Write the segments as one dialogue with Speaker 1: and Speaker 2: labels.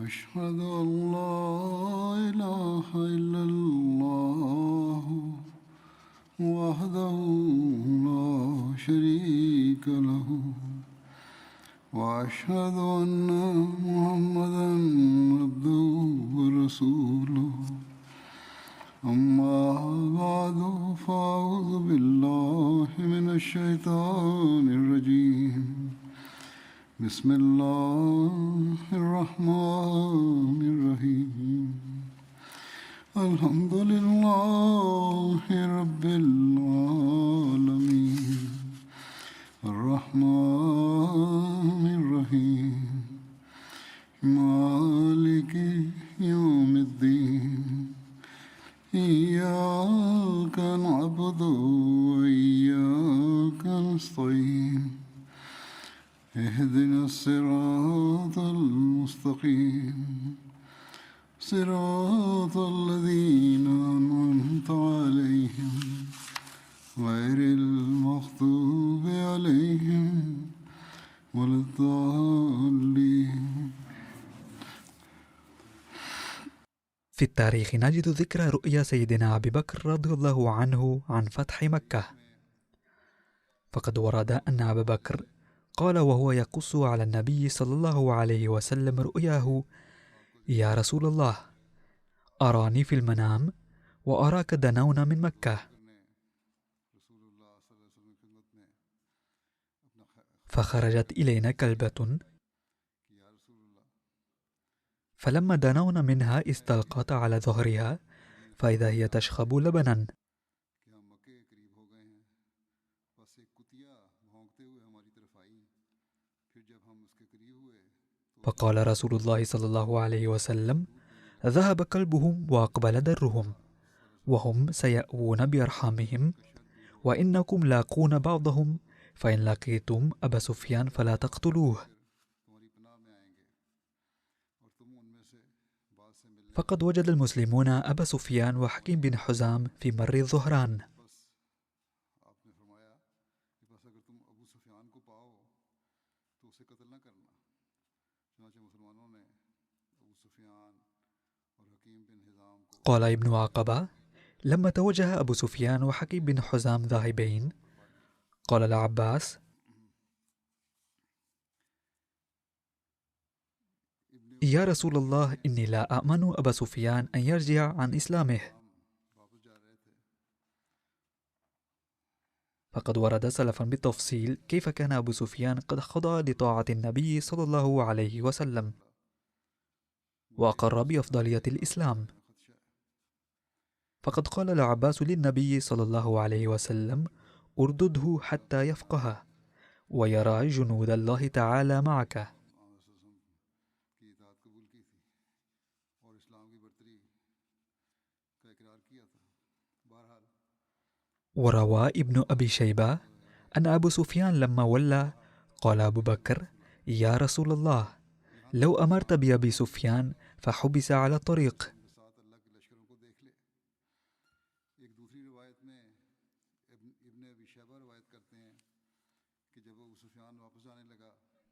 Speaker 1: أشهد أن لا إله إلا الله وحده لا شريك له وأشهد أن محمدا عبده ورسوله أما بعد فأعوذ بالله من الشيطان الرجيم بسم الله الرحمن الرحيم الحمد لله رب العالمين الرحمن الرحيم مالك يوم الدين إياك نعبد وإياك نستعين اهدنا الصراط المستقيم صراط الذين أنعمت عليهم غير المغضوب عليهم ولا الضالين.
Speaker 2: في التاريخ نجد ذكرى رؤيا سيدنا أبي بكر رضي الله عنه عن فتح مكة. فقد ورد أن أبا بكر قال وهو يقص على النبي صلى الله عليه وسلم رؤياه: يا رسول الله، أراني في المنام وأراك دنون من مكة، فخرجت إلينا كلبة، فلما دنونا منها استلقت على ظهرها فإذا هي تشخب لبنا، فقال رسول الله صلى الله عليه وسلم: ذهب كلبهم وأقبل درهم، وهم سيأوون بأرحامهم، وإنكم لاقون بعضهم، فإن لقيتم أبا سفيان فلا تقتلوه. فقد وجد المسلمون أبا سفيان وحكيم بن حزام في مر الظهران، قال ابن عقبة: لما توجه أبو سفيان وحكيم بن حزام ذاهبين، قال العباس: يا رسول الله، إني لا أأمن أبا سفيان أن يرجع عن إسلامه. فقد ورد سلفا بالتفصيل كيف كان أبو سفيان قد خضع لطاعة النبي صلى الله عليه وسلم وأقر بأفضلية الإسلام. فقد قال العباس للنبي صلى الله عليه وسلم: اردده حتى يفقه ويرى جنود الله تعالى معك. وروى ابن أبي شيبة أن أبو سفيان لما ولى قال أبو بكر: يا رسول الله، لو أمرت بأبي سفيان فحبس على الطريق.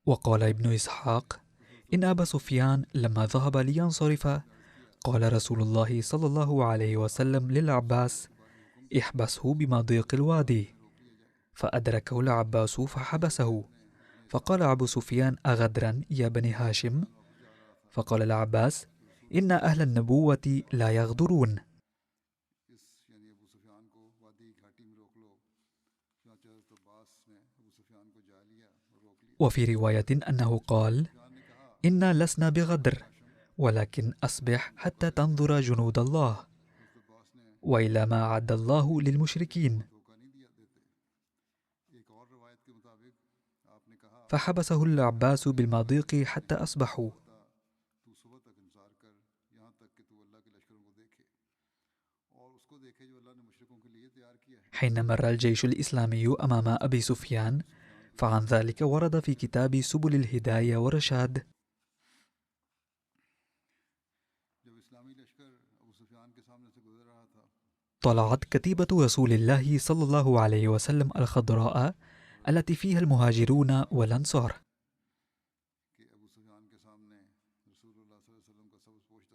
Speaker 2: وقال ابن إسحاق إن أبا سفيان لما ذهب لينصرف قال رسول الله صلى الله عليه وسلم للعباس: احبسه بمضيق الوادي، فأدركه العباس فحبسه، فقال أبو سفيان: أغدرا يا بني هاشم؟ فقال العباس: إن أهل النبوة لا يغدرون. وفي رواية أنه قال: إنا لسنا بغدر، ولكن أصبح حتى تنظر جنود الله وإلى ما أعد الله للمشركين. فحبسه العباس بالمضيق حتى أصبحوا. حين مر الجيش الإسلامي أمام أبي سفيان، فعن ذلك ورد في كتاب سبل الهداية والرشاد: طلعت كتيبة رسول الله صلى الله عليه وسلم الخضراء التي فيها المهاجرون والأنصار،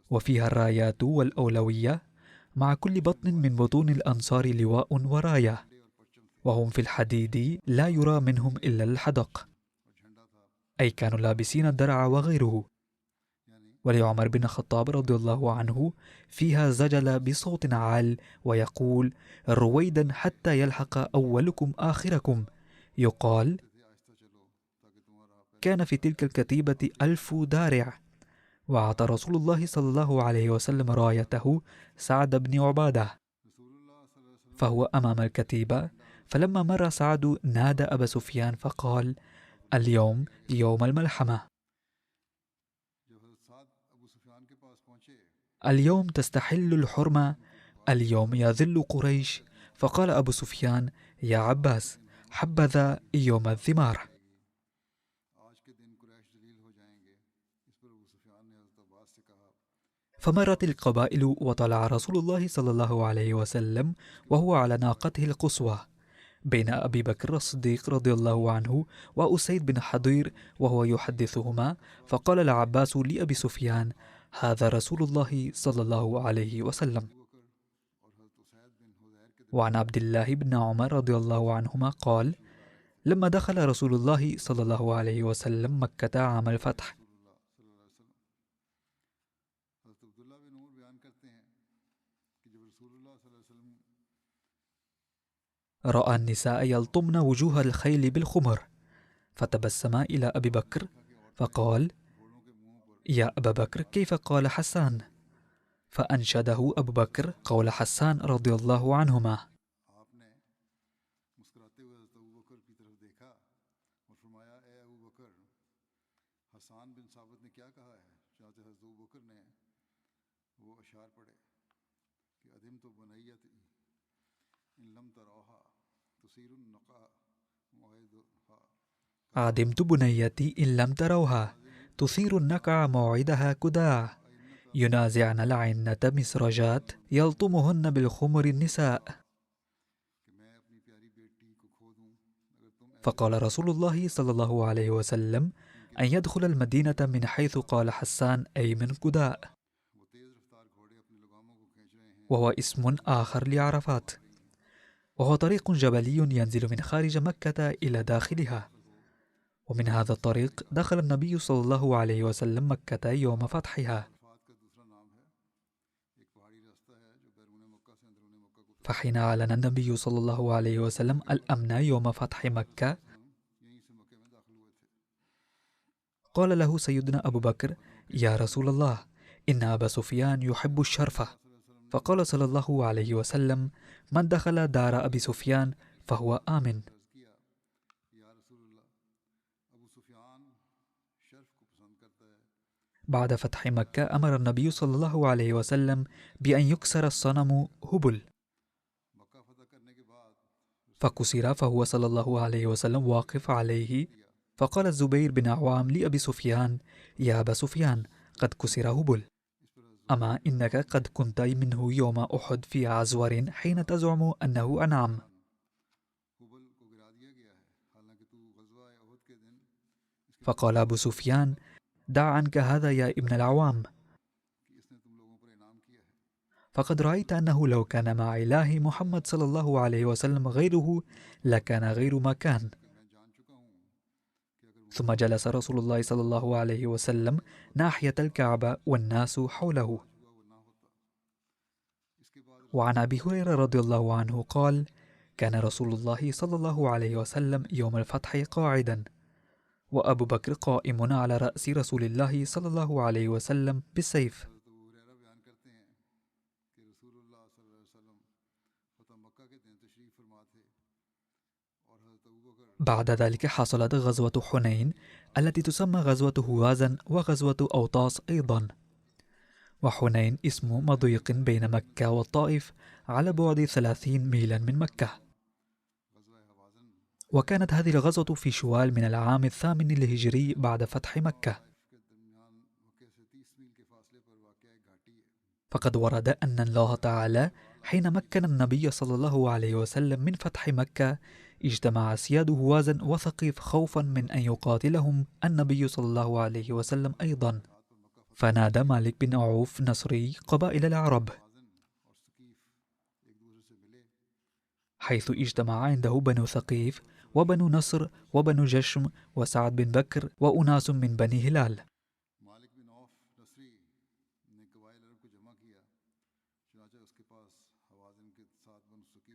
Speaker 2: وفيها الرايات والأولوية، مع كل بطن من بطون الأنصار لواء وراية، وهم في الحديد لا يرى منهم إلا الحدق، أي كانوا لابسين الدرع وغيره. ولعمر بن الخطاب رضي الله عنه فيها زجل بصوت عال ويقول: رويدا حتى يلحق أولكم آخركم. يقال: كان في تلك الكتيبة 1000 دارع. وأعطى رسول الله صلى الله عليه وسلم رايته سعد بن عبادة، فهو أمام الكتيبة. فلما مر سعد نادى أبا سفيان فقال: اليوم يوم الملحمة، اليوم تستحل الحرمة، اليوم يذل قريش. فقال أبو سفيان: يا عباس، حبذا يوم الذمار. فمرت القبائل وطلع رسول الله صلى الله عليه وسلم وهو على ناقته القصوى بين أبي بكر الصديق رضي الله عنه وأسيد بن حضير وهو يحدثهما. فقال العباس لأبي سفيان: هذا رسول الله صلى الله عليه وسلم. وعن عبد الله بن عمر رضي الله عنهما قال: لما دخل رسول الله صلى الله عليه وسلم مكة عام الفتح، رأى النساء يلطمن وجوه الخيل بالخمر، فتبسم إلى أبي بكر فقال: يا أبا بكر، كيف قال حسان؟ فأنشده أبو بكر قول حسان رضي الله عنهما. عدمت بنيتي إن لم تروها، تثير النقع موعدها كداع، ينازعن العنة مسرجات، يلطمهن بالخمر النساء. فقال رسول الله صلى الله عليه وسلم: أن يدخل المدينة من حيث قال حسان، أي من كداء، وهو اسم آخر لعرفات، وهو طريق جبلي ينزل من خارج مكة إلى داخلها. ومن هذا الطريق دخل النبي صلى الله عليه وسلم مكة يوم فتحها. فحين أعلن النبي صلى الله عليه وسلم الأمن يوم فتح مكة، قال له سيدنا أبو بكر: يا رسول الله، إن أبا سفيان يحب الشرفة. فقال صلى الله عليه وسلم: من دخل دار أبي سفيان فهو آمن. بعد فتح مكة أمر النبي صلى الله عليه وسلم بأن يكسر الصنم هبل، فكسر، فهو صلى الله عليه وسلم واقف عليه. فقال الزبير بن عوام لأبي سفيان: يا أبا سفيان، قد كسر هبل، أما إنك قد كنت منه يوم أحد في عزور حين تزعم أنه أنعم. فقال أبو سفيان: دع عنك هذا يا ابن العوام، فقد رأيت أنه لو كان مع إله محمد صلى الله عليه وسلم غيره لكان غير ما كان. ثم جلس رسول الله صلى الله عليه وسلم ناحية الكعبة والناس حوله. وعن أبي هريرة رضي الله عنه قال: كان رسول الله صلى الله عليه وسلم يوم الفتح قاعدا، وأبو بكر قائم على رأس رسول الله صلى الله عليه وسلم بالسيف. بعد ذلك حصلت غزوة حنين التي تسمى غزوة هوازن وغزوة أوطاس أيضا. وحنين اسم مضيق بين مكة والطائف على بعد 30 ميلا من مكة. وكانت هذه الغزوة في شوال من العام 8 الهجري بعد فتح مكة. فقد ورد أن الله تعالى حين مكن النبي صلى الله عليه وسلم من فتح مكة اجتمع أسياد هوازن وثقيف خوفا من أن يقاتلهم النبي صلى الله عليه وسلم أيضا، فنادى مالك بن عوف نصري قبائل العرب، حيث اجتمع عنده بنو ثقيف وبنو نصر وبنو جشم وسعد بن بكر وأناس من بني هلال.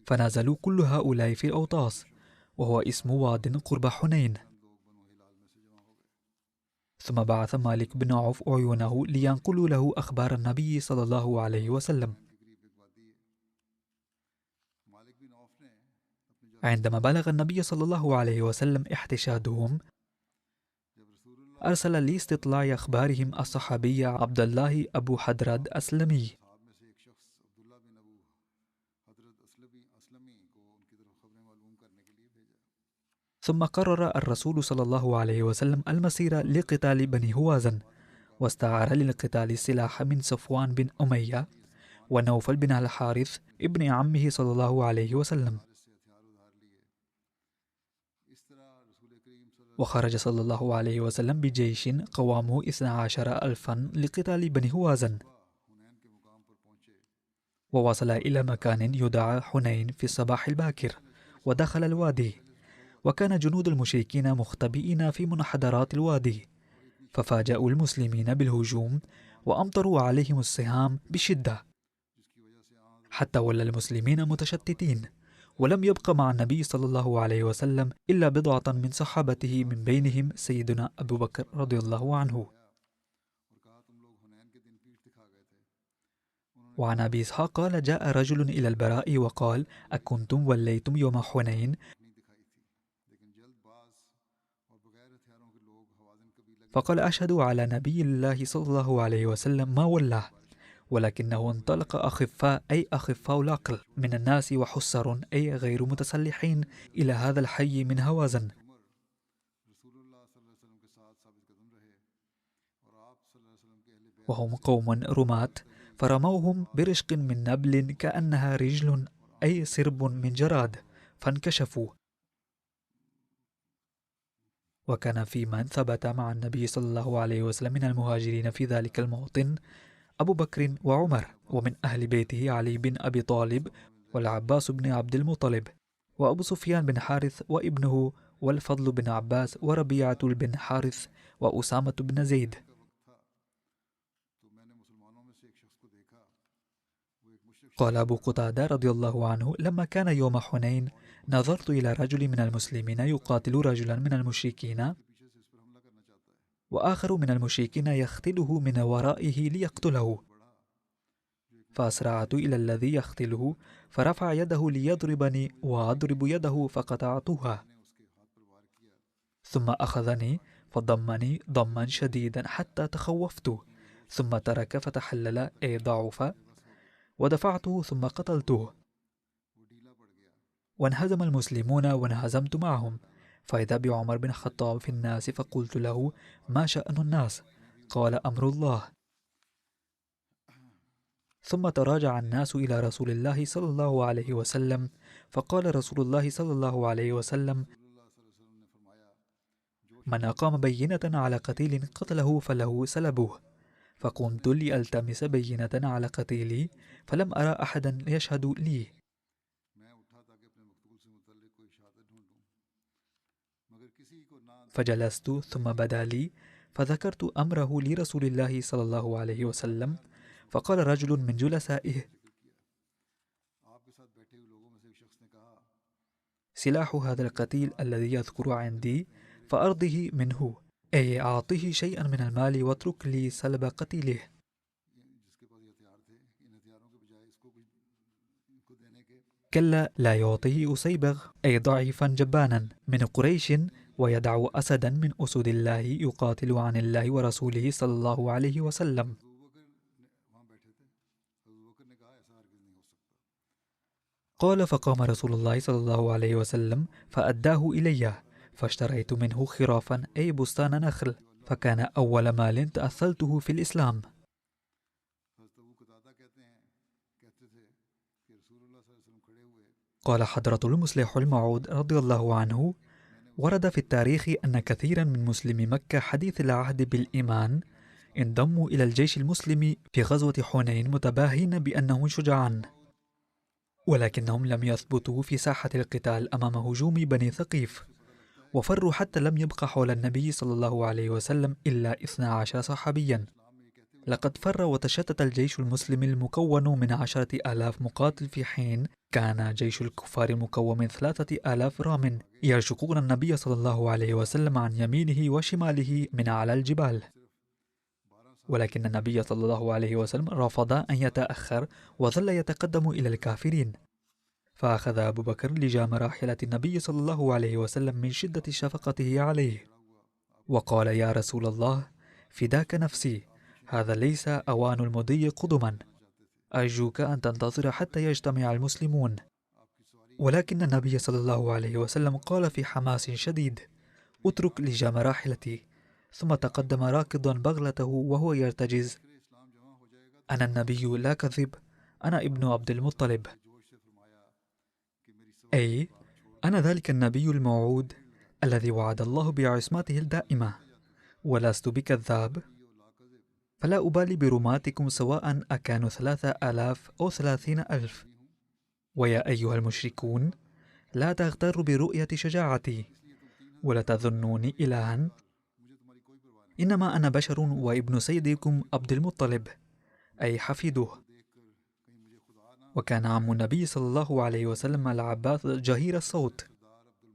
Speaker 2: فنزلوا كل هؤلاء في الأوطاس، وهو اسم واد قرب حنين. ثم بعث مالك بن عوف عيونه لينقلوا له أخبار النبي صلى الله عليه وسلم. عندما بلغ النبي صلى الله عليه وسلم احتشادهم، أرسل لاستطلاع أخبارهم الصحابي عبد الله أبو حدرد أسلمي. ثم قرر الرسول صلى الله عليه وسلم المسير لقتال بني هوازن، واستعار للقتال السلاح من صفوان بن أمية ونوفل بن الحارث ابن عمه صلى الله عليه وسلم. وخرج صلى الله عليه وسلم بجيش قوامه 12,000 لقتال بني هوازن، ووصل إلى مكان يدعى حنين في الصباح الباكر، ودخل الوادي، وكان جنود المشركين مختبئين في منحدرات الوادي، ففاجأوا المسلمين بالهجوم وأمطروا عليهم السهام بشدة، حتى ولى المسلمين متشتتين، ولم يبق مع النبي صلى الله عليه وسلم إلا بضعة من صحابته، من بينهم سيدنا أبو بكر رضي الله عنه. وعن أبي إسحاق قال: جاء رجل إلى البراء وقال: أكنتم وليتم يوم حنين؟ فقال: أشهد على نبي الله صلى الله عليه وسلم ما ولاه، ولكنه انطلق أخفاء أي أخفاء العقل من الناس، وحسر أي غير متسلحين، إلى هذا الحي من هوازن، وهم قوم رماة، فرموهم برشق من نبل كأنها رجل أي سرب من جراد، فانكشفوا. وكان في من ثبت مع النبي صلى الله عليه وسلم من المهاجرين في ذلك الموطن أبو بكر وعمر، ومن أهل بيته علي بن أبي طالب والعباس بن عبد المطلب وأبو سفيان بن حارث وابنه والفضل بن عباس وربيعة بن حارث وأسامة بن زيد. قال أبو قتادة رضي الله عنه: لما كان يوم حنين نظرت إلى رجل من المسلمين يقاتل رجلا من المشركين، وآخر من المشركين يختله من ورائه ليقتله، فأسرعت إلى الذي يختله، فرفع يده ليضربني وأضرب يده فقطعتها، ثم أخذني فضمني ضما شديدا حتى تخوفت، ثم ترك فتحلل أي ضعف، ودفعته ثم قتلته، وانهزم المسلمون وانهزمت معهم، فإذا بعمر بن الخطاب في الناس، فقلت له: ما شأن الناس؟ قال: أمر الله. ثم تراجع الناس إلى رسول الله صلى الله عليه وسلم، فقال رسول الله صلى الله عليه وسلم: من أقام بينة على قتيل قتله فله سلبه. فقمت لألتمس بينة على قتيلي، فلم أرى أحدا يشهد لي، فجلست، ثم بدا لي، فذكرت أمره لرسول الله صلى الله عليه وسلم، فقال رجل من جلسائه: سلاح هذا القتيل الذي يذكر عندي فأرضه منه، أي أعطه شيئا من المال واترك لي سلب قتيله. كلا، لا يعطيه أسيبغ أي ضعيفا جبانا من قريش، ويدع أسدا من أسد الله يقاتل عن الله ورسوله صلى الله عليه وسلم. قال: فقام رسول الله صلى الله عليه وسلم فأداه إلي، فاشتريت منه خرافا أي بستان نخل، فكان أول مال تأثلته في الإسلام. قال حضرة المصلح الموعود رضي الله عنه: ورد في التاريخ أن كثيرا من مسلمي مكة حديث العهد بالإيمان انضموا إلى الجيش المسلم في غزوة حنين متباهين بأنهم شجعان، ولكنهم لم يثبتوا في ساحة القتال أمام هجوم بني ثقيف، وفروا حتى لم يبق حول النبي صلى الله عليه وسلم إلا 12 صحابيا. لقد فر وتشتت الجيش المسلم المكون من 10,000 مقاتل، في حين كان جيش الكفار المكون من 3,000 رام يرشقون النبي صلى الله عليه وسلم عن يمينه وشماله من على الجبال. ولكن النبي صلى الله عليه وسلم رفض أن يتأخر وظل يتقدم إلى الكافرين، فأخذ أبو بكر لجام راحلة النبي صلى الله عليه وسلم من شدة شفقته عليه، وقال: يا رسول الله، فداك نفسي، هذا ليس أوان المضي قدما، أرجوك أن تنتظر حتى يجتمع المسلمون. ولكن النبي صلى الله عليه وسلم قال في حماس شديد: اترك لجام راحلتي، ثم تقدم راكضا بغلته وهو يرتجز: أنا النبي لا كذب، أنا ابن عبد المطلب، أي أنا ذلك النبي الموعود الذي وعد الله بعصمته الدائمة، ولست بكذاب، فلا أبالي برماتكم سواء أكانوا 3,000 أو 30,000. ويا أيها المشركون، لا تغتروا برؤية شجاعتي، ولا تظنوني إلها، إنما أنا بشر وابن سيدكم عبد المطلب، أي حفيده. وكان عم النبي صلى الله عليه وسلم العباس جهير الصوت،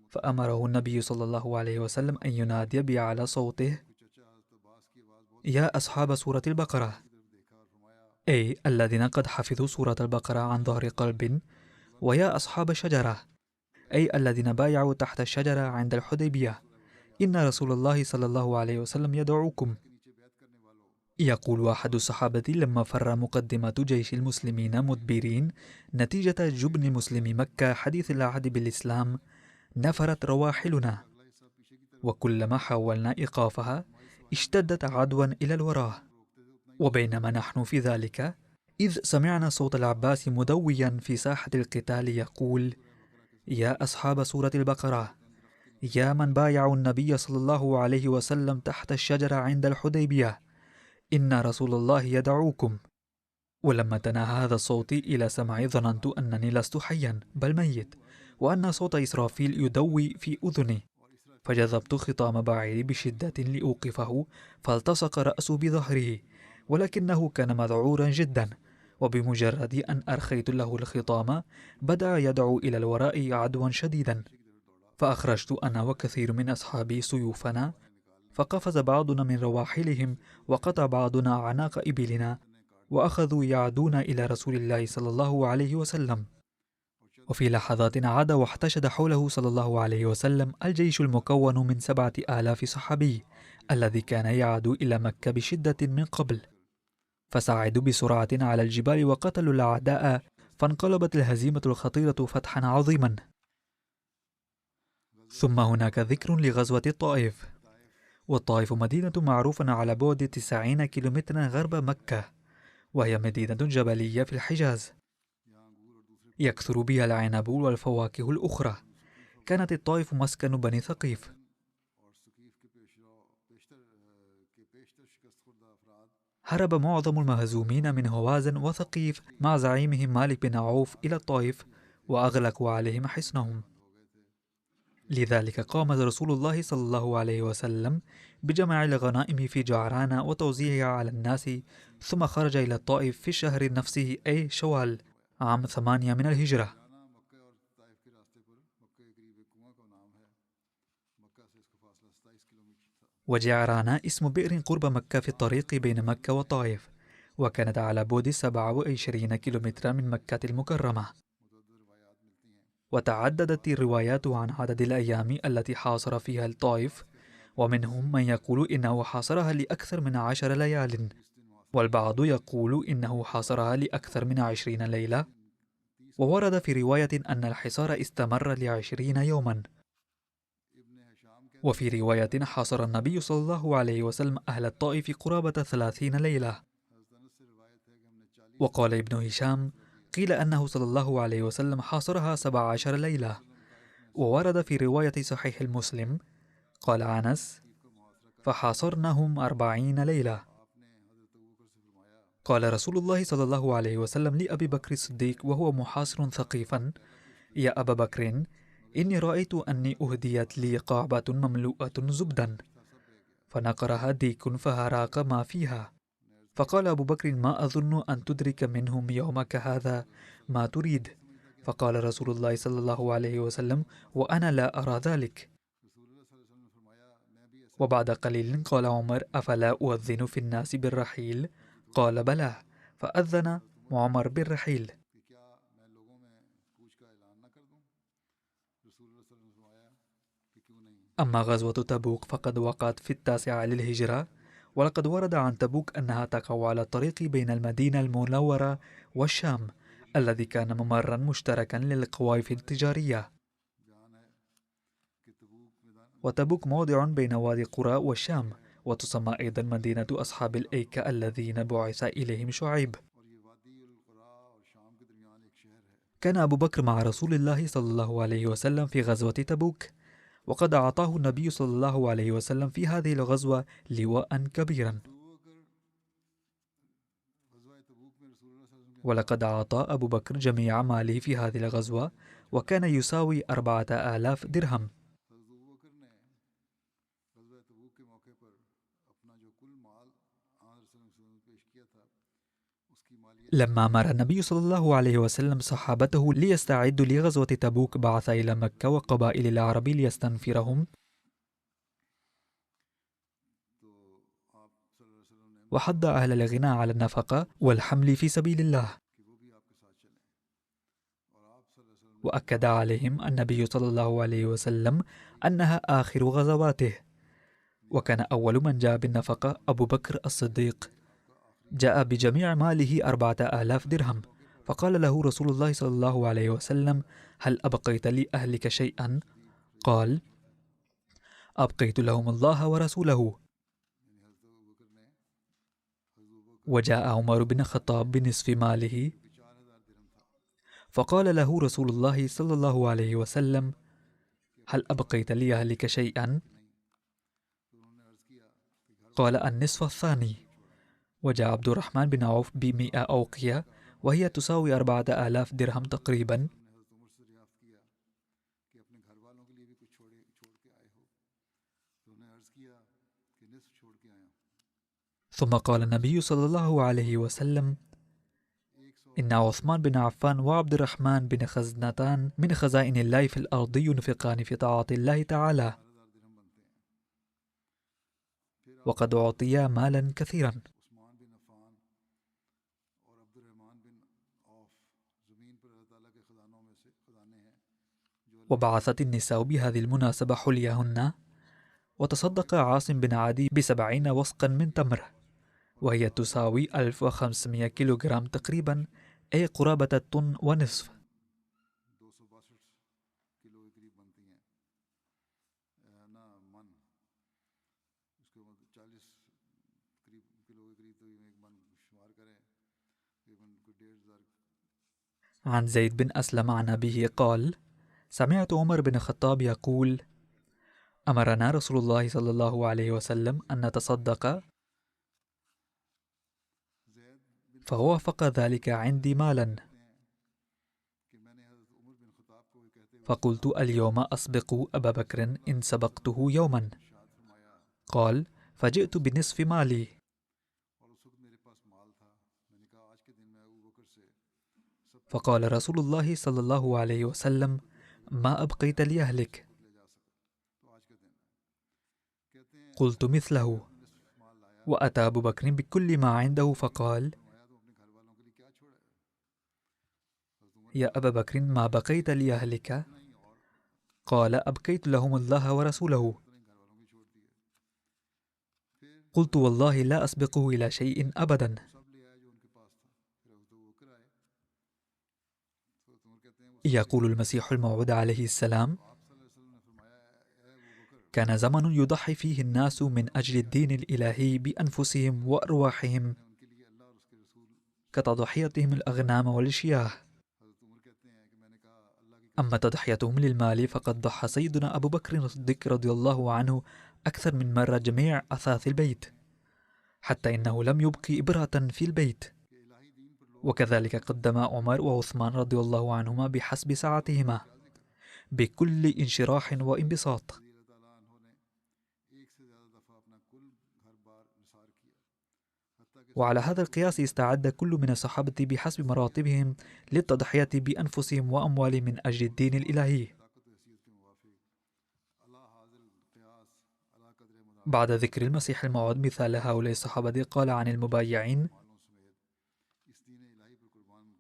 Speaker 2: فأمره النبي صلى الله عليه وسلم أن ينادي بأعلى صوته: يا أصحاب سورة البقرة، أي الذين قد حفظوا سورة البقرة عن ظهر قلب، ويا أصحاب الشجرة، أي الذين بايعوا تحت الشجرة عند الحديبية، إن رسول الله صلى الله عليه وسلم يدعوكم. يقول أحد الصحابة: لما فر مقدمة جيش المسلمين مدبرين نتيجة جبن مسلمي مكة حديث العهد بالإسلام، نفرت رواحلنا، وكلما حاولنا إيقافها اشتدت عدوا إلى الوراء. وبينما نحن في ذلك، إذ سمعنا صوت العباس مدويا في ساحة القتال يقول: يا أصحاب سورة البقرة، يا من بايعوا النبي صلى الله عليه وسلم تحت الشجرة عند الحديبية، إن رسول الله يدعوكم. ولما تناهى هذا الصوت إلى سمعي ظننت أنني لست حيا بل ميت، وأن صوت إسرافيل يدوي في أذني، فجذبت خطام بعيري بشدة لأوقفه، فالتصق رأسه بظهره، ولكنه كان مذعورا جدا، وبمجرد أن أرخيت له الخطام بدأ يدعو إلى الوراء عدوا شديدا، فأخرجت أنا وكثير من أصحابي سيوفنا، فقفز بعضنا من رواحلهم، وقطع بعضنا أعناق إبلنا، وأخذوا يعدون إلى رسول الله صلى الله عليه وسلم. وفي لحظات عاد واحتشد حوله صلى الله عليه وسلم الجيش المكون من 7,000 صحابي الذي كان يعدو إلى مكة بشدة من قبل، فساعدوا بسرعة على الجبال وقتلوا الأعداء، فانقلبت الهزيمة الخطيرة فتحا عظيما. ثم هناك ذكر لغزوة الطائف. والطائف مدينة معروفة على بعد 90 كيلومترا غرب مكة، وهي مدينة جبلية في الحجاز، يكثر بها العنب والفواكه الأخرى. كانت الطائف مسكن بني ثقيف. هرب معظم المهزومين من هوازن وثقيف مع زعيمهم مالك بن عوف إلى الطائف، وأغلقوا عليهم حصنهم. لذلك قام رسول الله صلى الله عليه وسلم بجمع الغنائم في جعران وتوزيعها على الناس، ثم خرج إلى الطائف في الشهر نفسه، أي شوال، عام 8 من الهجرة. وجعران اسم بئر قرب مكة في الطريق بين مكة والطائف، وكانت على بعد 27 كيلومترا من مكة المكرمة. وتعددت الروايات عن عدد الأيام التي حاصر فيها الطائف، ومنهم من يقول إنه حاصرها لأكثر من 10 ليال، والبعض يقول إنه حاصرها لأكثر من 20 ليلة، وورد في رواية أن الحصار استمر ل20 يوما. وفي رواية حاصر النبي صلى الله عليه وسلم أهل الطائف قرابة 30 ليلة. وقال ابن هشام: قيل أنه صلى الله عليه وسلم حاصرها 17 ليلة. وورد في رواية صحيح المسلم قال أنس: فحاصرناهم 40 ليلة. قال رسول الله صلى الله عليه وسلم لأبي بكر الصديق وهو محاصر ثقيفا: يا أبا بكر، إني رأيت أني أهديت لي قعبة مملوءة زبدا، فنقرها ديك فهراق ما فيها. فقال أبو بكر: ما أظن أن تدرك منهم يومك هذا ما تريد. فقال رسول الله صلى الله عليه وسلم: وأنا لا أرى ذلك. وبعد قليل قال عمر: أفلا أؤذن في الناس بالرحيل؟ قال: بلى. فأذن عمر بالرحيل. أما غزوة تبوك فقد وقعت في 9 للهجرة، ولقد ورد عن تبوك أنها تقع على الطريق بين المدينة المنورة والشام، الذي كان ممرا مشتركا للقوافل التجارية. وتبوك موضع بين وادي قرى والشام، وتسمى أيضا مدينة أصحاب الأيكة الذين بعث إليهم شعيب. كان أبو بكر مع رسول الله صلى الله عليه وسلم في غزوة تبوك، وقد أعطاه النبي صلى الله عليه وسلم في هذه الغزوة لواء كبيرا. ولقد أعطى أبو بكر جميع ماله في هذه الغزوة، وكان يساوي 4000 درهم. لما أمر النبي صلى الله عليه وسلم صحابته ليستعدوا لغزوة تبوك، بعث إلى مكة وقبائل العرب ليستنفرهم، وحض أهل الغنى على النفقة والحمل في سبيل الله. وأكد عليهم النبي صلى الله عليه وسلم أنها آخر غزواته. وكان أول من جاء بالنفقة أبو بكر الصديق، جاء بجميع ماله 4000 درهم. فقال له رسول الله صلى الله عليه وسلم: هل أبقيت لأهلك شيئا؟ قال: أبقيت لهم الله ورسوله. وجاء عمر بن الخطاب بنصف ماله، فقال له رسول الله صلى الله عليه وسلم: هل أبقيت لأهلك شيئا؟ قال: النصف الثاني. وجاء عبد الرحمن بن عوف ب100 أوقية، وهي تساوي 4000 درهم تقريبا. ثم قال النبي صلى الله عليه وسلم: إن عثمان بن عفان وعبد الرحمن بن خزنتان من خزائن الله في الأرض ينفقان في طاعة الله تعالى، وقد أعطيا مالا كثيرا. وبعثت النساء بهذه المناسبة حليهن. وتصدق عاصم بن عدي ب70 وسقا من تمر، وهي تساوي 1500 كيلوغرام تقريبا، أي قرابة الطن ونصف. عن زيد بن أسلم عن أبيه قال: سمعت عمر بن الخطاب يقول: أمرنا رسول الله صلى الله عليه وسلم أن نتصدق، فوافق ذلك عندي مالا، فقلت: اليوم أسبق أبا بكر إن سبقته يوما. قال: فجئت بنصف مالي. فقال رسول الله صلى الله عليه وسلم: ما أبقيت لأهلك؟ قلت مثله. وأتى أبو بكر بكل ما عنده فقال: يا أبا بكر، ما بقيت لأهلك؟ قال: أبقيت لهم الله ورسوله. قلت: والله لا أسبقه إلى شيء أبدا. يقول المسيح الموعود عليه السلام: كان زمن يضحي فيه الناس من أجل الدين الإلهي بأنفسهم وأرواحهم كتضحيتهم الأغنام والشياه. أما تضحيتهم للمال فقد ضحى سيدنا أبو بكر الصديق رضي الله عنه أكثر من مرة جميع أثاث البيت، حتى إنه لم يبقي إبرة في البيت. وكذلك قدم عمر وعثمان رضي الله عنهما بحسب سعتهما بكل انشراح وانبساط. وعلى هذا القياس استعد كل من الصحابة بحسب مراتبهم للتضحية بأنفسهم وأموالهم من أجل الدين الإلهي. بعد ذكر المسيح الموعود مثال هؤلاء الصحابة قال عن المبايعين: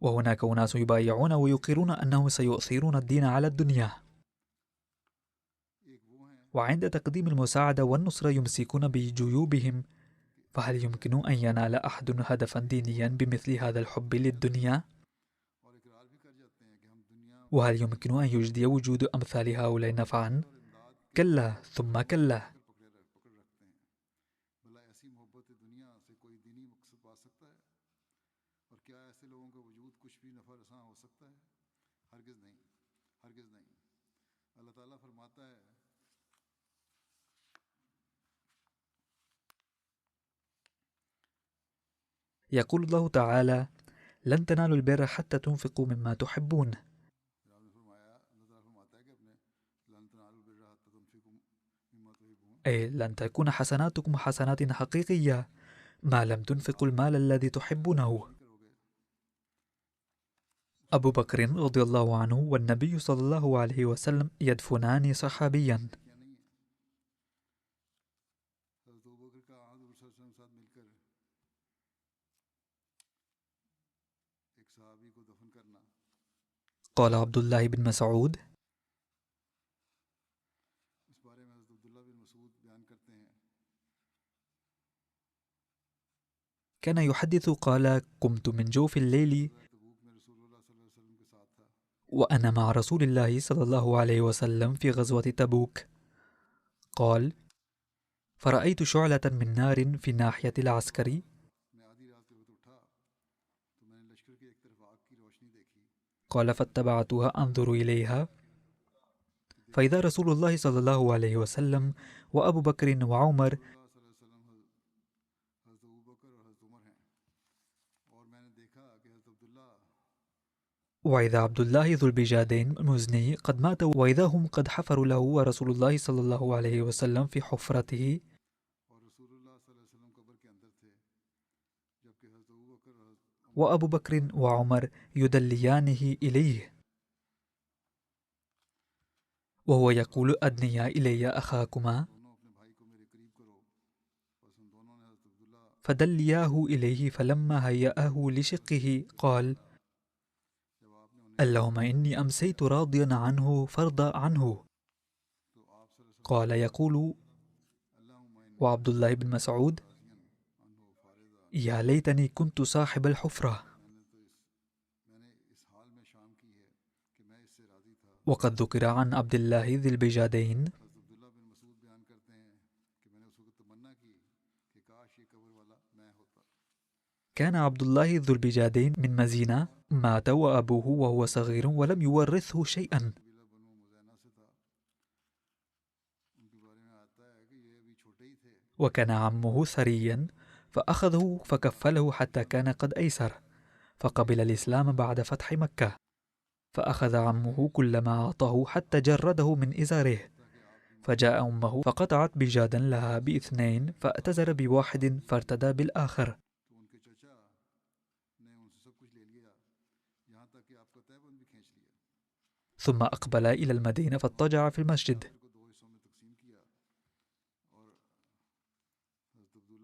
Speaker 2: وهناك أناس يبايعون ويقرون أنهم سيؤثرون الدين على الدنيا، وعند تقديم المساعدة والنصرة يمسكون بجيوبهم. فهل يمكن أن ينال أحد هدفا دينيا بمثل هذا الحب للدنيا؟ وهل يمكن أن يجدي وجود أمثال هؤلاء نفعا؟ كلا ثم كلا. يقول الله تعالى: لن تنالوا البر حتى تنفقوا مما تحبون، أي لن تكون حسناتكم حسنات حقيقية ما لم تنفقوا المال الذي تحبونه. أبو بكر رضي الله عنه والنبي صلى الله عليه وسلم يدفنان صحابيا. قال عبد الله بن مسعود: كان يحدث قال: قمت من جوف الليل وأنا مع رسول الله صلى الله عليه وسلم في غزوة تبوك. قال: فرأيت شعلة من نار في ناحية العسكر، قال: فاتبعتها أنظر إليها، فإذا رسول الله صلى الله عليه وسلم وأبو بكر وعمر وإذا عبد الله ذو البجادين المزني قد مات، وإذا هم قد حفروا له ورسول الله صلى الله عليه وسلم في حفرته، وأبو بكر وعمر يدليانه إليه وهو يقول: أدنيا إلي أخاكما، فدلياه إليه. فلما هيأه لشقه قال: اللهم إني أمسيت راضيا عنه فارضى عنه. قال يقول وعبد الله بن مسعود: يا ليتني كنت صاحب الحفرة. وقد ذكر عن عبد الله ذي البجادين: كان عبد الله ذو البجادين من مزينة، مات وأبوه وهو صغير ولم يورثه شيئا، وكان عمه ثريا فأخذه فكفله حتى كان قد أيسر، فقبل الإسلام بعد فتح مكة، فأخذ عمه كل ما أعطاه حتى جرده من إزاره، فجاء أمه فقطعت بجادا لها ب2 فاعتذر بواحد فارتدى بالآخر، ثم أقبل إلى المدينة فاضطجع في المسجد،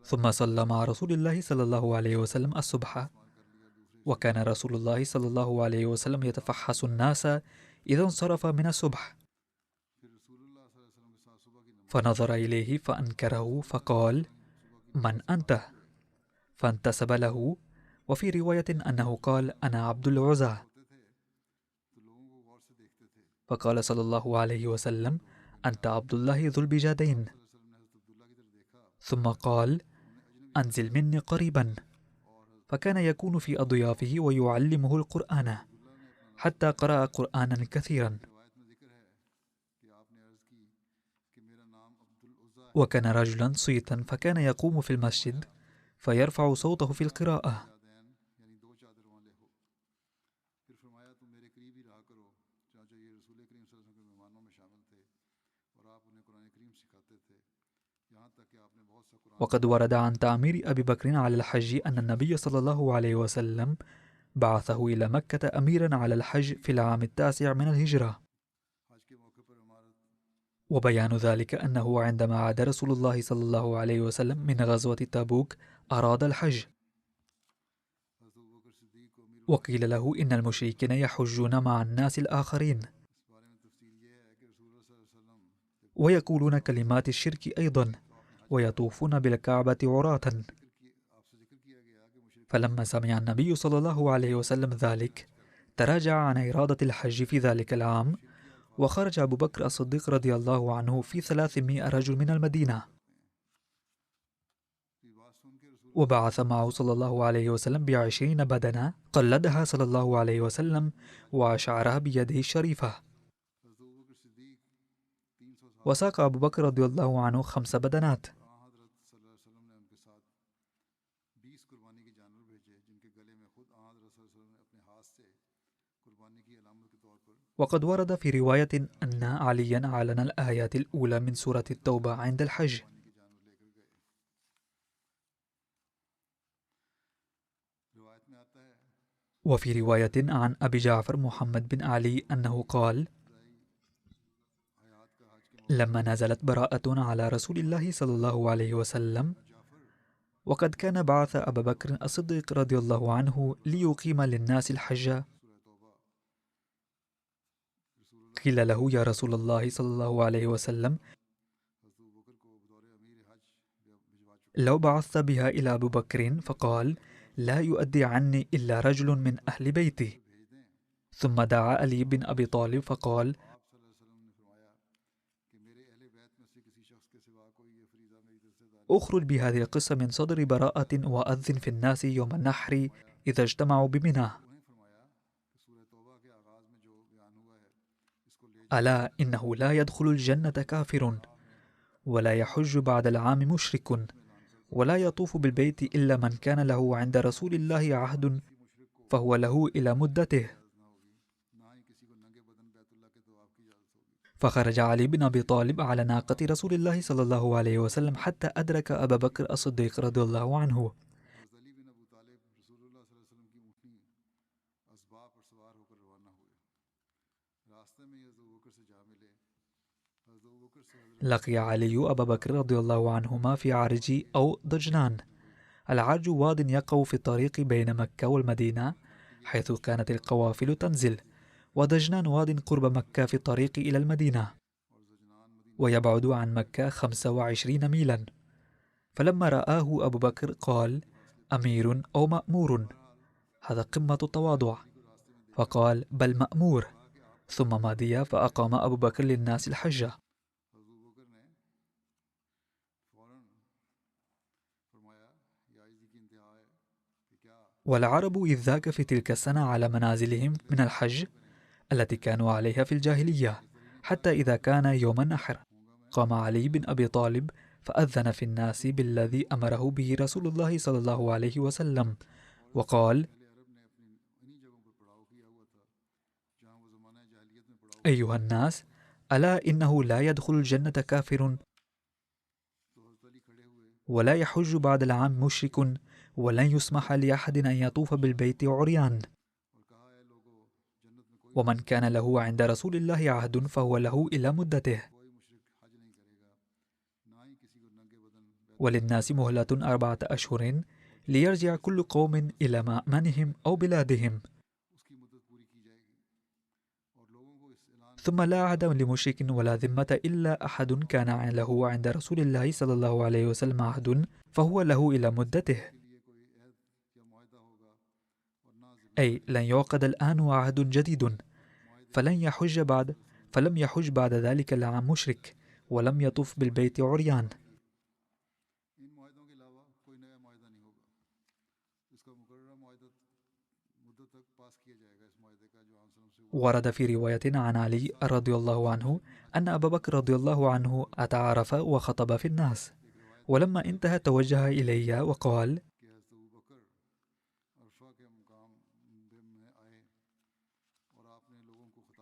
Speaker 2: ثم صلى مع رسول الله صلى الله عليه وسلم الصبح. وكان رسول الله صلى الله عليه وسلم يتفحص الناس إذا انصرف من الصبح، فنظر إليه فأنكره فقال: من أنت؟ فانتسب له، وفي رواية أنه قال: أنا عبد العزى. فقال صلى الله عليه وسلم: أنت عبد الله ذو البجادين. ثم قال: أنزل مني قريبا. فكان يكون في أضيافه ويعلمه القرآن حتى قرأ قرآنا كثيرا. وكان رجلا صيتا، فكان يقوم في المسجد فيرفع صوته في القراءة، وقد ورد عن تأمير أبي بكر على الحج أن النبي صلى الله عليه وسلم بعثه إلى مكة أميرا على الحج في العام 9 من الهجرة. وبيان ذلك أنه عندما عاد رسول الله صلى الله عليه وسلم من غزوة تبوك أراد الحج، وقيل له إن المشركين يحجون مع الناس الآخرين ويقولون كلمات الشرك أيضا ويطوفون بالكعبة عراة. فلما سمع النبي صلى الله عليه وسلم ذلك تراجع عن إرادة الحج في ذلك العام، وخرج أبو بكر الصديق رضي الله عنه في 300 رجل من المدينة، وبعث معه صلى الله عليه وسلم ب20 بدنة قلدها صلى الله عليه وسلم وأشعرها بيده الشريفة. وساق أبو بكر رضي الله عنه 5 بدنات. وقد ورد في رواية أن عليا أعلن الآيات الأولى من سورة التوبة عند الحج. وفي رواية عن أبي جعفر محمد بن علي أنه قال: لما نزلت براءة على رسول الله صلى الله عليه وسلم وقد كان بعث أبا بكر الصديق رضي الله عنه ليقيم للناس الحج، قيل له: يا رسول الله صلى الله عليه وسلم، لو بعثت بها إلى أبو بكر، فقال: لا يؤدي عني إلا رجل من أهل بيتي. ثم دعا علي بن أبي طالب فقال: أخرج بهذه القصة من صدر براءة وأذن في الناس يوم النحر إذا اجتمعوا بمنى: ألا إنه لا يدخل الجنة كافر، ولا يحج بعد العام مشرك، ولا يطوف بالبيت إلا من كان له عند رسول الله عهد فهو له إلى مدته. فخرج علي بن أبي طالب على ناقة رسول الله صلى الله عليه وسلم حتى أدرك أبا بكر الصديق رضي الله عنه. لقي علي أبا بكر رضي الله عنهما في عرج أو ضجنان. العرج واد يقع في الطريق بين مكة والمدينة حيث كانت القوافل تنزل، وضجنان واد قرب مكة في الطريق إلى المدينة، ويبعد عن مكة 25 ميلا. فلما رآه أبو بكر قال: أمير أو مأمور؟ هذا قمة التواضع. فقال: بل مأمور. ثم مضي فأقام أبو بكر للناس الحجة. والعرب إذ ذاك في تلك السنة على منازلهم من الحج التي كانوا عليها في الجاهلية، حتى إذا كان يوم النحر قام علي بن أبي طالب فأذن في الناس بالذي أمره به رسول الله صلى الله عليه وسلم، وقال: أيها الناس، ألا إنه لا يدخل الجنة كافر، ولا يحج بعد العام مشرك، ولن يسمح لأحد أن يطوف بالبيت عريان، ومن كان له عند رسول الله عهد فهو له إلى مدته، وللناس مهلة 4 أشهر ليرجع كل قوم إلى مأمنهم أو بلادهم، ثم لا عهد لمشرك ولا ذمة إلا أحد كان له عند رسول الله صلى الله عليه وسلم عهد فهو له إلى مدته، أي لن يعقد الآن عهد جديد، فلم يحج بعد ذلك العام مشرك، ولم يطف بالبيت عريان. ورد في رواية عن علي رضي الله عنه أن أبا بكر رضي الله عنه أتى عرفة وخطب في الناس، ولما انتهى توجه إلي وقال: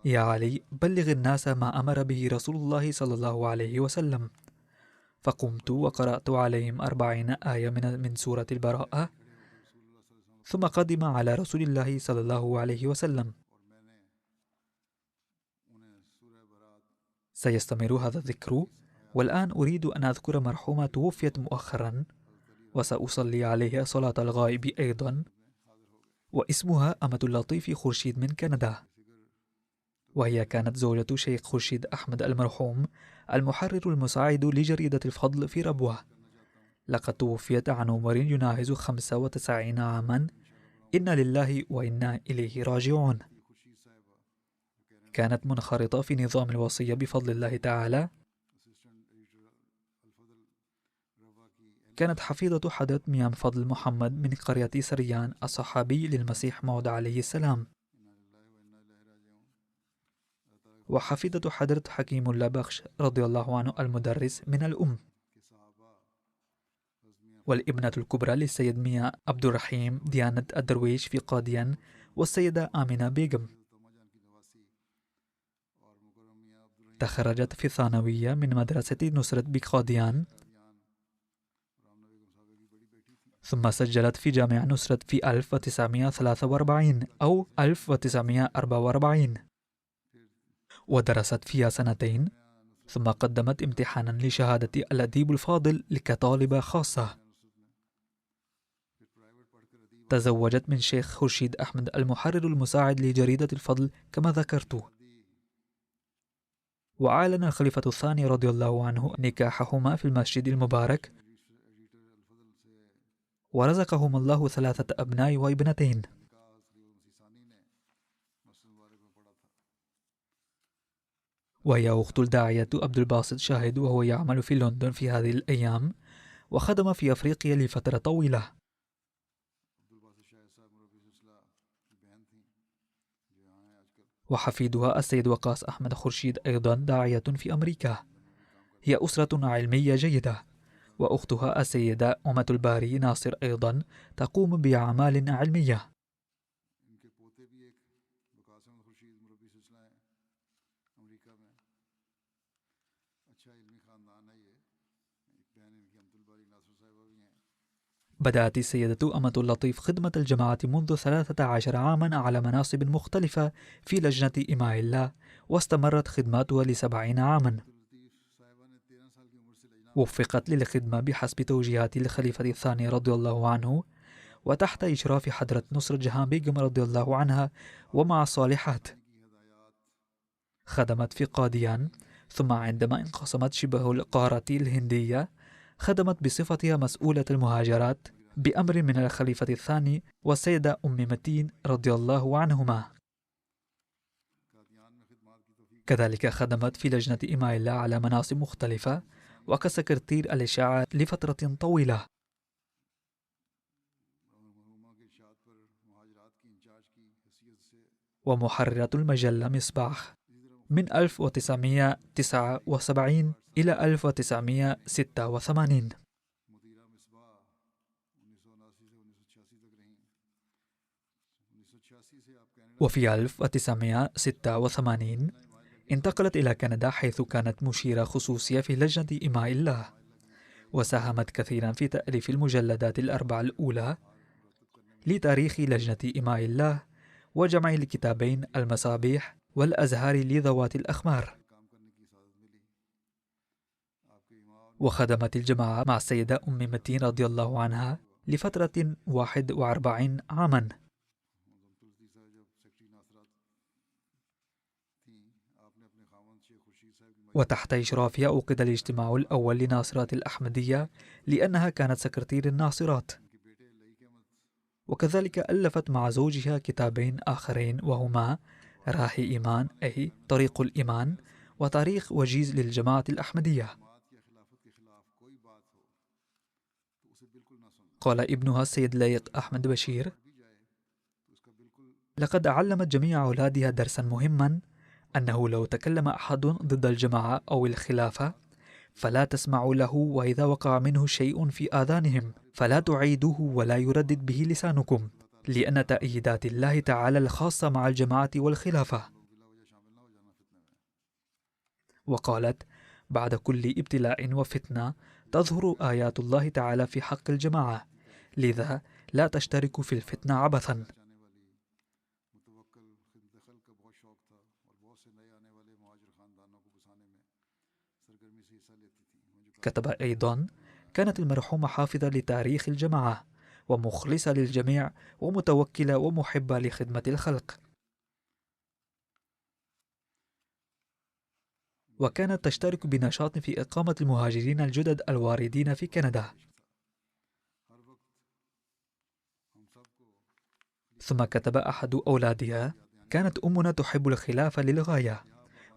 Speaker 2: يا علي، بلغ الناس ما أمر به رسول الله صلى الله عليه وسلم. فقمت وقرأت عليهم 40 آية من سورة البراءة، ثم قدم على رسول الله صلى الله عليه وسلم. سيستمر هذا الذكر، والآن أريد أن أذكر مرحومة توفيت مؤخرا، وسأصلي عليها صلاة الغائب أيضا، واسمها أمة اللطيف خورشيد من كندا، وهي كانت زوجة شيخ خورشيد أحمد المرحوم، المحرر المساعد لجريدة الفضل في ربوة. لقد توفيت عن عمر يناهز 95 عاما. إنا لله وإنا إليه راجعون. كانت منخرطة في نظام الوصية بفضل الله تعالى. كانت حفيدة حضرة ميام فضل محمد من قرية سريان الصحابي للمسيح موعود عليه السلام، وحفيدة حضرة حكيم الله بخش رضي الله عنه المدرس من الأم، والابنة الكبرى للسيد ميا عبد الرحيم ديانة الدرويش في قاديان، والسيدة آمنة بيغم. تخرجت في الثانوية من مدرسة نصرت بقاديان، ثم سجلت في جامعة نصرت في 1943 أو 1944، ودرست فيها 2 سنين، ثم قدمت امتحانا لشهادة الأديب الفاضل كطالبة خاصة. تزوجت من شيخ خورشيد أحمد المحرر المساعد لجريدة الفضل كما ذكرت، وأعلن الخليفة الثاني رضي الله عنه نكاحهما في المسجد المبارك، ورزقهما الله 3 أبناء وابنتين. وهي أخت الداعية عبد الباسط شاهد، وهو يعمل في لندن في هذه الأيام، وخدم في أفريقيا لفترة طويلة. وحفيدها السيد وقاص أحمد خورشيد أيضا داعية في أمريكا. هي أسرة علمية جيدة. وأختها السيدة أمة الباري ناصر أيضا تقوم بأعمال علمية. بدأت السيدة أمة اللطيف خدمة الجماعة منذ 13 عاما على مناصب مختلفة في لجنة إماء الله، واستمرت خدماتها ل70 عاما. وفقت للخدمة بحسب توجيهات الخليفة الثاني رضي الله عنه، وتحت إشراف حضرة نصرة جهان بيغم رضي الله عنها، ومع الصالحات. خدمت في قاديان، ثم عندما انقسمت شبه القارة الهندية خدمت بصفتها مسؤولة المهاجرات بأمر من الخليفة الثاني والسيدة أم متين رضي الله عنهما. كذلك خدمت في لجنة إماء الله على مناصب مختلفة، وكسكرتير الإشاعة لفترة طويلة. ومحررة المجلة مصباح من 1979 إلى 1986. وفي 1986 انتقلت إلى كندا، حيث كانت مشيرة خصوصية في لجنة إماء الله، وساهمت كثيرا في تأليف المجلدات الأربع الأولى لتاريخ لجنة إماء الله، وجمع الكتابين المصابيح والأزهار لذوات الأخمار. وخدمت الجماعة مع السيدة أم متين رضي الله عنها لفترة 41 عاما. وتحت إشرافها أوقد الاجتماع الأول لناصرات الأحمدية، لأنها كانت سكرتير الناصرات. وكذلك ألفت مع زوجها كتابين آخرين، وهما راهي إيمان أي طريق الإيمان، وتاريخ وجيز للجماعة الأحمدية. قال ابنها السيد لايق أحمد بشير: لقد علمت جميع أولادها درسا مهما، أنه لو تكلم أحد ضد الجماعة أو الخلافة فلا تسمعوا له، وإذا وقع منه شيء في آذانهم فلا تعيدوه ولا يردد به لسانكم، لأن تأييدات الله تعالى الخاصة مع الجماعة والخلافة. وقالت: بعد كل ابتلاء وفتنة تظهر آيات الله تعالى في حق الجماعة، لذا لا تشتركوا في الفتنة عبثا. كتب أيضا: كانت المرحومة حافظة لتاريخ الجماعة، ومخلصة للجميع، ومتوكلة ومحبة لخدمة الخلق، وكانت تشترك بنشاط في إقامة المهاجرين الجدد الواردين في كندا. ثم كتب أحد أولادها: كانت أمنا تحب الخلافة للغاية،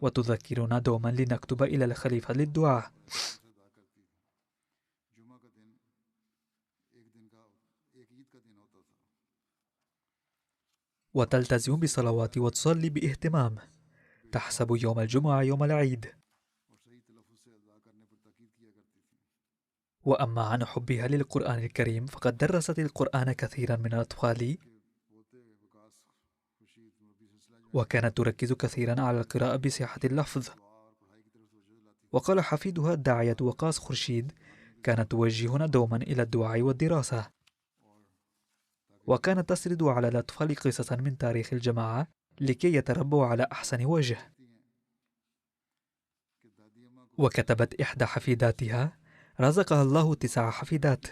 Speaker 2: وتذكرنا دوما لنكتب إلى الخليفة للدعاء، وتلتزم بصلوات وتصلي باهتمام، تحسب يوم الجمعة يوم العيد. وأما عن حبها للقرآن الكريم فقد درست القرآن كثيرا من الأطفال، وكانت تركز كثيرا على القراءة بصحة اللفظ. وقال حفيدها الداعية وقاص خرشيد: كانت توجهنا دوما إلى الدعاء والدراسة، وكانت تسرد على الأطفال قصصا من تاريخ الجماعة لكي يتربوا على أحسن وجه. وكتبت إحدى حفيداتها: رزقها الله 9 حفيدات،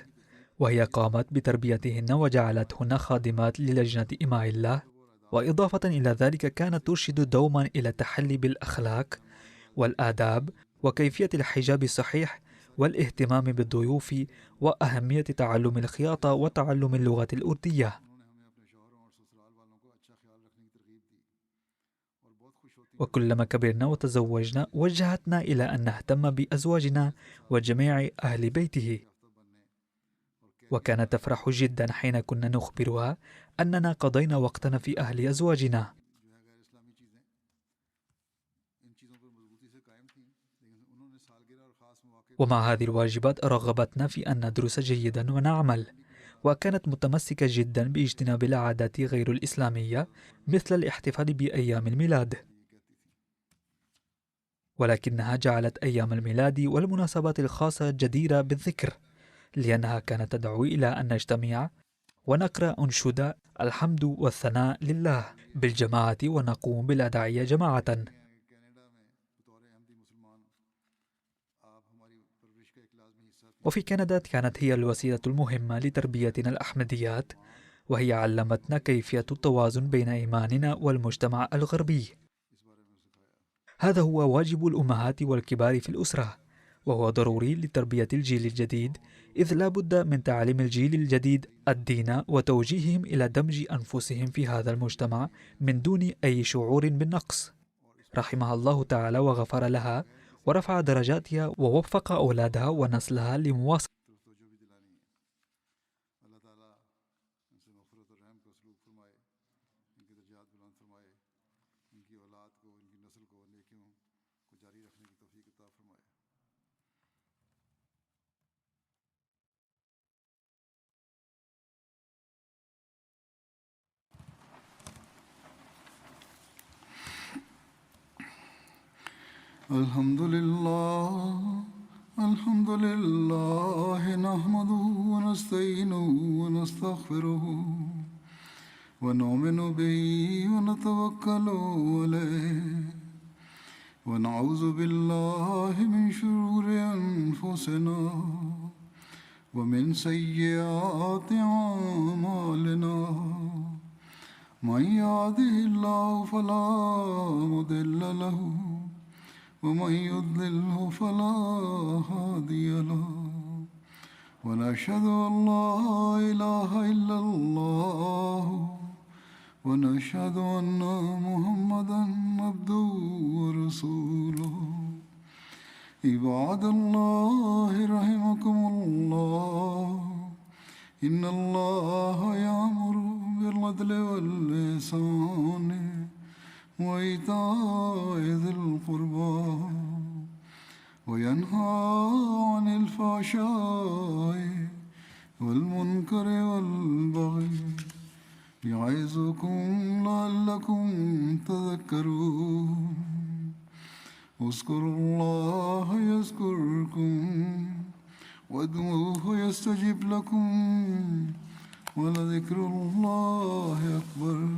Speaker 2: وهي قامت بتربيتهن وجعلتهن خادمات للجنة إماء الله، وإضافة إلى ذلك كانت ترشد دوما إلى التحلي بالأخلاق والآداب، وكيفية الحجاب الصحيح، والاهتمام بالضيوف، وأهمية تعلم الخياطة وتعلم اللغة الأردية. وكلما كبرنا وتزوجنا وجهتنا إلى أن نهتم بأزواجنا وجميع أهل بيته، وكانت تفرح جدا حين كنا نخبرها أننا قضينا وقتنا في أهل أزواجنا. ومع هذه الواجبات رغبتنا في أن ندرس جيدا ونعمل، وكانت متمسكة جدا باجتناب العادات غير الإسلامية مثل الاحتفال بأيام الميلاد، ولكنها جعلت أيام الميلاد والمناسبات الخاصة جديرة بالذكر، لأنها كانت تدعو إلى أن نجتمع ونقرأ أنشودة الحمد والثناء لله بالجماعة، ونقوم بالأدعية جماعة. وفي كندا كانت هي الوسيلة المهمة لتربيتنا الأحمديات، وهي علمتنا كيفية التوازن بين إيماننا والمجتمع الغربي. هذا هو واجب الأمهات والكبار في الأسرة، وهو ضروري لتربية الجيل الجديد، إذ لا بد من تعليم الجيل الجديد الدين وتوجيههم إلى دمج أنفسهم في هذا المجتمع من دون أي شعور بالنقص. رحمها الله تعالى وغفر لها، ورفع درجاتها، ووفق أولادها ونسلها لمواصلة.
Speaker 1: الحمد لله نحمده ونستعينه ونستغفره ونؤمن به ونتوكل عليه ونعوذ بالله من شرور أنفسنا ومن سيئات أعمالنا. من يهده الله فلا مضل له ومن يضلله فلا هادي له، ونشهد أن لا إله إلا الله ونشهد أن محمدا عبده ورسوله. عباد الله رحمكم الله، إن الله يأمر بالعدل والإحسان وإيتاء ذي القربى وينهى عن الفحشاء والمنكر والبغي يعظكم لعلكم تذكرون. اذكروا الله يذكركم وادعوه يستجب لكم ولذكر الله أكبر